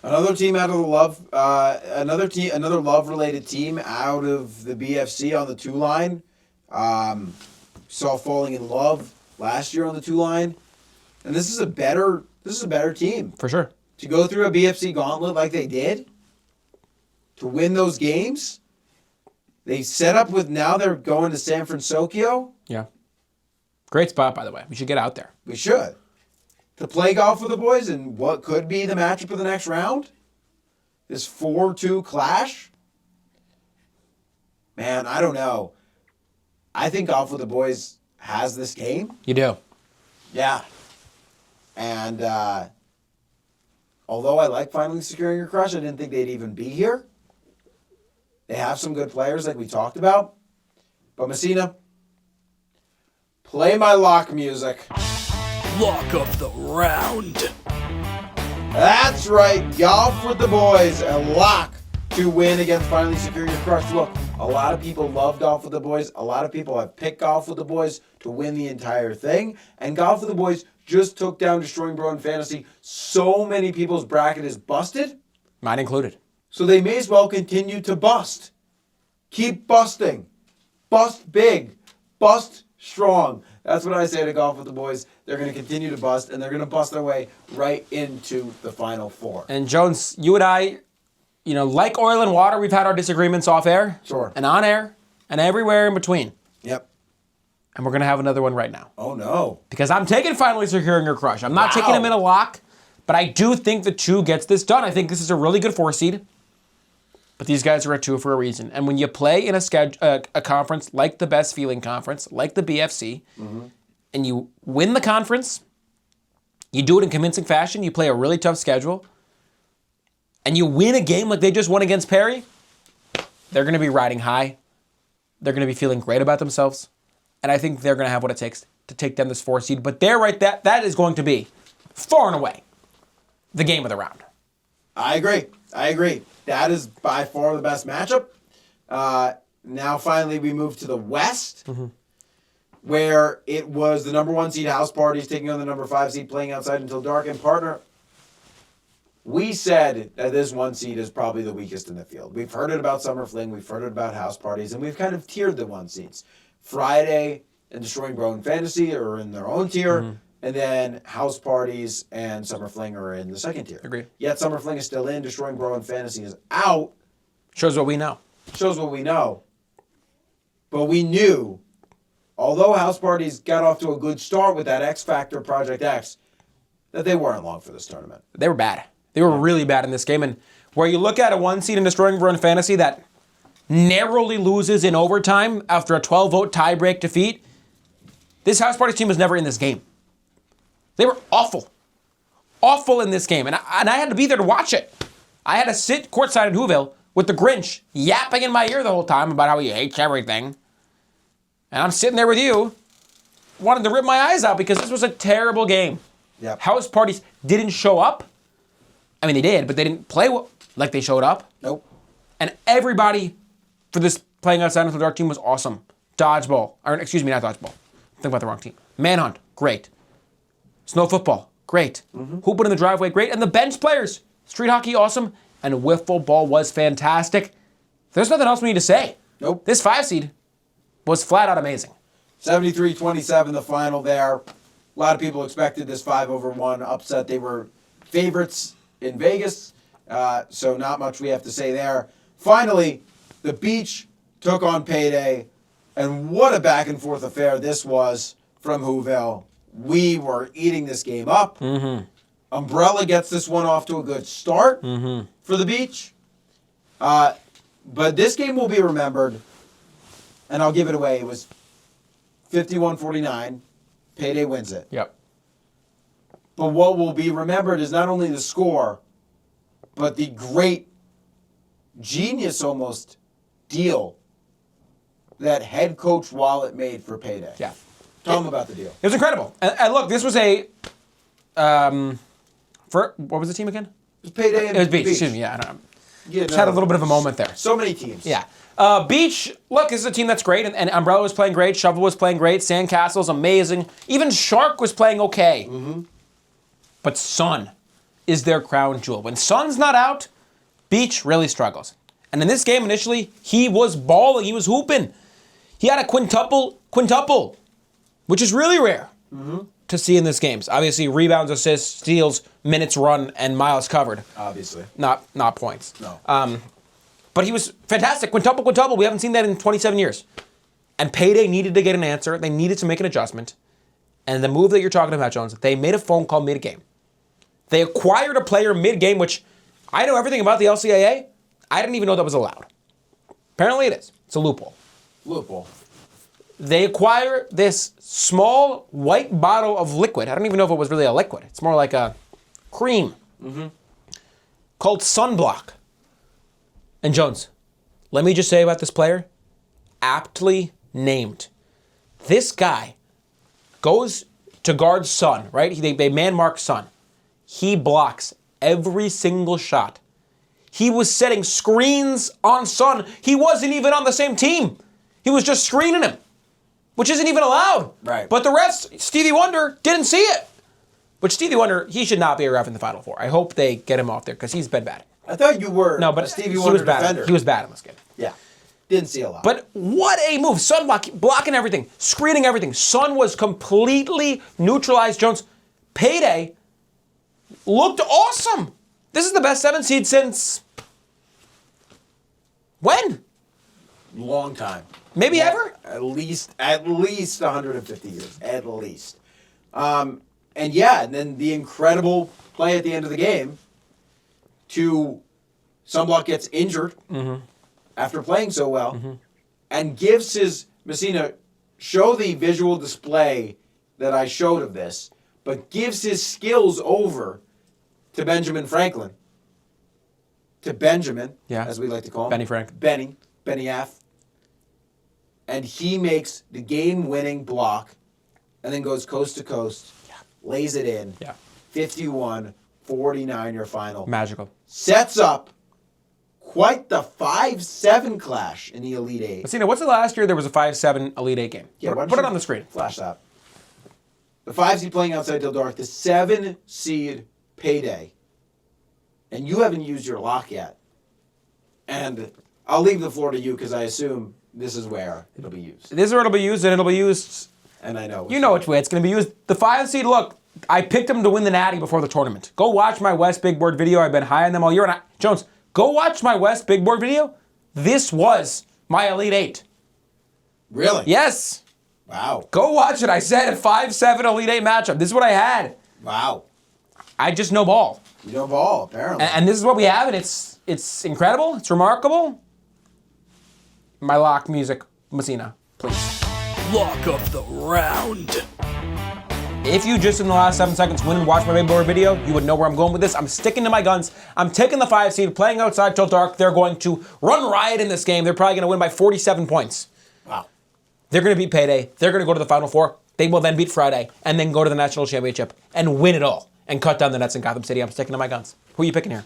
Another team out of the love, another love-related team out of the BFC on the 2 line. Saw Falling in Love last year on the 2 line, and this is a better team
For sure.
to go through a BFC gauntlet like they did, to win those games. They set up with now they're going to San Francisco.
Yeah. Great spot, by the way. We should get out there.
We should. To play golf with the boys in what could be the matchup of the next round. This 4-2 clash. Man, I don't know. I think Golf with the Boys has this game.
You do.
Yeah. And although I like finally securing your crush, I didn't think they'd even be here. They have some good players like we talked about. But Messina, play my lock music.
Lock of the round.
That's right, Golf with the Boys, a lock to win against finally securing your crush. Look, a lot of people love Golf with the Boys. A lot of people have picked Golf with the Boys to win the entire thing. And Golf with the Boys just took down Destroying Bro in Fantasy. So many people's bracket is busted.
Mine included.
So they may as well continue to bust. Keep busting. Bust big. Bust strong. That's what I say to Golf with the Boys. They're going to continue to bust, and they're going to bust their way right into the Final Four.
And Jones, you and I, like oil and water, we've had our disagreements off air.
Sure.
And on air, and everywhere in between.
Yep.
And we're going to have another one right now.
Oh, no.
Because I'm taking Finally Securing Your Crush. I'm not taking him in a lock, but I do think the 2 gets this done. I think this is a really good 4 seed. But these guys are at 2 for a reason. And when you play in a conference like the Best Feeling Conference, like the BFC, and you win the conference, you do it in convincing fashion, you play a really tough schedule, and you win a game like they just won against Perry, they're going to be riding high. They're going to be feeling great about themselves. And I think they're going to have what it takes to take them this 4 seed. But that is going to be, far and away, the game of the round.
I agree. That is by far the best matchup. Now, finally, we move to the West, where it was the number 1 seed House Parties taking on the number 5 seed Playing Outside Until Dark. And partner, we said that this 1 seed is probably the weakest in the field. We've heard it about Summer Fling, we've heard it about House Parties, and we've kind of tiered the 1 seeds. Friday and Destroying Bro in Fantasy are in their own tier. And then House Parties and Summer Fling are in the 2nd tier.
Agreed.
Yet Summer Fling is still in. Destroying Bro in Fantasy is out.
Shows what we know.
Shows what we know. But we knew, although House Parties got off to a good start with that X Factor Project X, that they weren't long for this tournament.
They were bad. They were really bad in this game. And where you look at a 1 seed in Destroying Bro in Fantasy that narrowly loses in overtime after a 12-vote tiebreak defeat, this House Parties team was never in this game. They were awful. Awful in this game. And I had to be there to watch it. I had to sit courtside in Whoville with the Grinch yapping in my ear the whole time about how he hates everything. And I'm sitting there with you, wanting to rip my eyes out because this was a terrible game.
Yep.
House Parties didn't show up. I mean, they did, but they didn't play like they showed up.
Nope.
And everybody for this Playing Outside Until Dark team was awesome. Dodgeball. Or, excuse me, not Dodgeball. Think about the wrong team. Manhunt. Great. Snow football, great. Hooping in the driveway, great. And the bench players, street hockey, awesome. And wiffle ball was fantastic. There's nothing else we need to say.
Nope.
This 5 seed was flat out amazing.
73-27 the final there. A lot of people expected this 5-1 upset. They were favorites in Vegas, so not much we have to say there. Finally, the Beach took on Payday, and what a back-and-forth affair this was from Whoville. We were eating this game up. Umbrella gets this one off to a good start for the Beach. But this game will be remembered, and I'll give it away. It was 51-49. Payday wins it.
Yep.
But what will be remembered is not only the score, but the great, genius almost, deal that head coach Wallet made for Payday.
Yeah.
Tell them about the deal.
It was incredible. And look, this was a... what was the team again?
It was Payday and
It was Beach. Excuse me. Yeah, I don't know.
Yeah,
Just had a little bit of a moment there.
So many teams.
Yeah. Beach, look, this is a team that's great, and Umbrella was playing great, Shovel was playing great, Sandcastle's amazing, even Shark was playing okay. But Sun is their crown jewel. When Sun's not out, Beach really struggles. And in this game, initially, he was balling, he was hooping. He had a quintuple, which is really rare to see in this game. Obviously, rebounds, assists, steals, minutes run, and miles covered.
Obviously.
Not points.
No.
But he was fantastic. Quintuple. We haven't seen that in 27 years. And Payday needed to get an answer. They needed to make an adjustment. And the move that you're talking about, Jones, they made a phone call mid-game. They acquired a player mid-game, which I know everything about the LCAA. I didn't even know that was allowed. Apparently it is. It's a loophole. They acquire this small white bottle of liquid. I don't even know if it was really a liquid. It's more like a cream. Called Sunblock. And Jones, let me just say about this player, aptly named. This guy goes to guard Sun, right? They man-mark Sun. He blocks every single shot. He was setting screens on Sun. He wasn't even on the same team. He was just screening him, which isn't even allowed.
Right.
But the refs, Stevie Wonder, didn't see it. But Stevie Wonder, he should not be a ref in the Final Four. I hope they get him off there because he's been bad.
I thought you were
No, but
a Stevie
he
Wonder
was bad.
defender.
He was bad in this game.
Yeah. Didn't see a lot.
But what a move. Sun blocking everything, screening everything. Sun was completely neutralized. Jones, Payday looked awesome. This is the best 7 seed since when?
Long time.
Maybe ever?
At least 150 years. At least. And then the incredible play at the end of the game to Sunblock gets injured after playing so well and gives his Messina, show the visual display that I showed of this, but gives his skills over to Benjamin Franklin. To Benjamin, as we like to call him.
Benny Frank.
Benny F. And he makes the game-winning block and then goes coast to coast, lays it in. 51-49 your final.
Magical.
Sets up quite the 5-7 clash in the Elite Eight.
Messina, what's the last year there was a 5-7 Elite Eight game?
Yeah,
Put it on the screen.
Flash that. The 5 seed playing outside till dark. The 7 seed Payday. And you haven't used your lock yet. And I'll leave the floor to you because I assume this is where it'll be used.
This is where it'll be used, and it'll be used.
And I know.
You know which way it's going to be used. The 5 seed, look, I picked him to win the Natty before the tournament. Go watch my West Big Board video. I've been high on them all year. And Jones, go watch my West Big Board video. This was my Elite Eight.
Really?
Yes.
Wow.
Go watch it. I said a 5-7 Elite Eight matchup. This is what I had.
Wow.
I just know ball.
You know ball, apparently.
And this is what we have, and it's incredible. It's remarkable. My lock music, Messina, please.
Lock of the round.
If you just in the last 7 seconds went and watched my Big Board video, you would know where I'm going with this. I'm sticking to my guns. I'm taking the 5 seed, playing outside till dark. They're going to run riot in this game. They're probably going to win by 47 points.
Wow.
They're going to beat Payday. They're going to go to the Final Four. They will then beat Friday and then go to the National Championship and win it all and cut down the Nets in Gotham City. I'm sticking to my guns. Who are you picking here?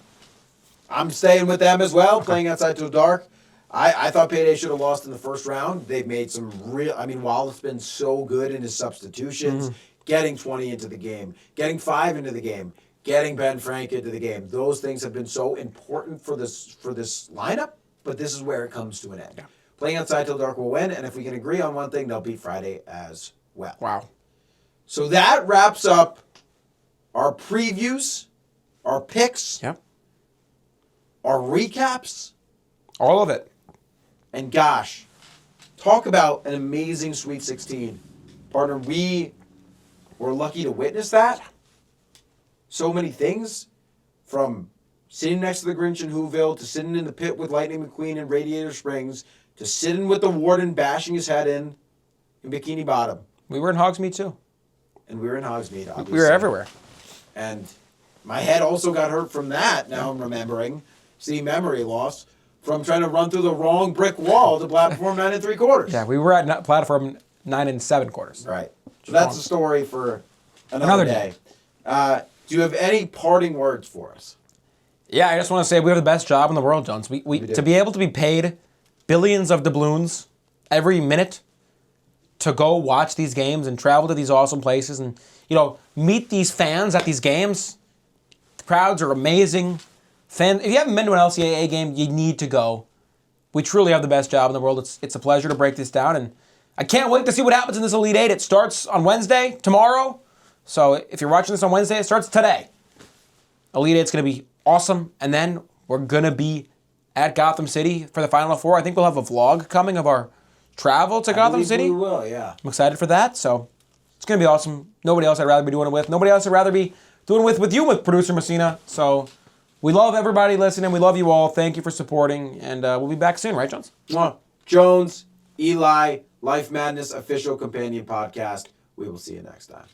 I'm staying with them as well, playing outside till dark. I thought Payday should have lost in the first round. They've made some real... I mean, Wallace's been so good in his substitutions, getting 20 into the game, getting 5 into the game, getting Ben Frank into the game. Those things have been so important for this lineup, but this is where it comes to an end.
Yeah.
Playing outside till dark will win, and if we can agree on one thing, they'll beat Friday as well.
Wow.
So that wraps up our previews, our picks,
Yep.
our recaps,
All of it.
and gosh, talk about an amazing Sweet 16. Partner, we were lucky to witness that. So many things, from sitting next to the Grinch in Whoville, to sitting in the pit with Lightning McQueen in Radiator Springs, to sitting with the warden bashing his head in Bikini Bottom.
We were in Hogsmeade too.
And we were in Hogsmeade, obviously.
We were everywhere.
And my head also got hurt from that, now I'm remembering. See, memory loss. From trying to run through the wrong brick wall to platform 9 3/4.
Yeah, we were at platform 9 7/4.
Right. So that's a story for
Another
another day. Do you have any parting words for us?
Yeah, I just want to say we have the best job in the world, Jones. We
do.
To be able to be paid billions of doubloons every minute to go watch these games and travel to these awesome places and, meet these fans at these games. The crowds are amazing. If you haven't been to an LCAA game, you need to go. We truly have the best job in the world. It's a pleasure to break this down, and I can't wait to see what happens in this Elite Eight. It starts on Wednesday, tomorrow. So if you're watching this on Wednesday, it starts today. Elite Eight's going to be awesome, and then we're going to be at Gotham City for the Final Four. I think we'll have a vlog coming of our travel to Gotham City.
We will, yeah.
I'm excited for that, so it's going to be awesome. Nobody else I'd rather be doing it with. Nobody else I'd rather be doing it with you, with producer Messina. So we love everybody listening. We love you all. Thank you for supporting, and we'll be back soon, right, Jones?
Jones, Eli, Life Madness official companion podcast. We will see you next time.